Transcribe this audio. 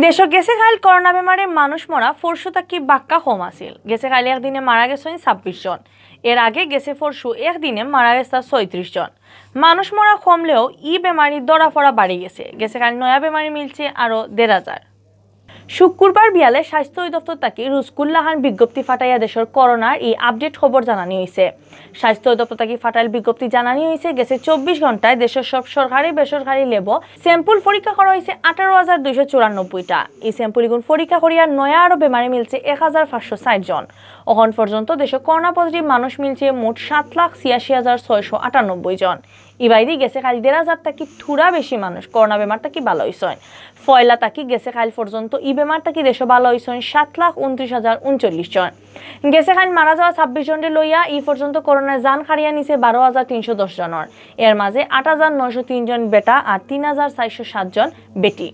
দেশ গেছে খাইল করোনা বেমারে মানুষ মরা 400 কি বাক্কা কম আছিল। গেছে খাইলে একদিনে মারা গেছেন 26 জন। এর আগে গেছে 400 একদিনে মারা গেছে 36 জন। মানুষ মরা কমলেও বেমারি দরা ফরা বাড়ি গেছে। গেছে খাইল নয়া বেমারি মিলছে আরো 1,500। শুক্রবার বিয়ালে স্বাস্থ্য অধিদপ্তর তাকে রুজকুল্লাহান বিজ্ঞপ্তি ফাটাইয়া দেশের করোনার আপডেট খবর জানানি হয়েছে। স্বাস্থ্য অধিদপ্তর তাকে ফাটাইল বিজ্ঞপ্তি জানানি হয়েছে গেছে 24 ঘন্টায় দেশের সব সরকারি বেসরকারি লেব স্যাম্পল পরীক্ষা করা হয়েছে 18,294টা। এই স্যাম্পলগুলো পরীক্ষা করিয়া নয়া আরো বেমারি মিলছে 1,560 জন। এখন পর্যন্ত দেশে করোনা পজিটিভ মানুষ মিলছে মোট 7,86,698 জন। ইবাইদি গেছে খালি 1,500 তাকি থুরা বেশি মানুষ করোনা বেমার তাকি ভালো হয়েছে। ফয়লা তাকি গেছে খাইল পর্যন্ত বেমার তাকি দেশে ভালো হয়েছে 7,29,039 জন। গেছে খাইল মারা যাওয়া 26 জনের লইয়া পর্যন্ত করোনায় জান হারিয়া নিছে 12,310 জনের। এর মাঝে 8,903 জন বেটা আর 3,407 জন বেটি।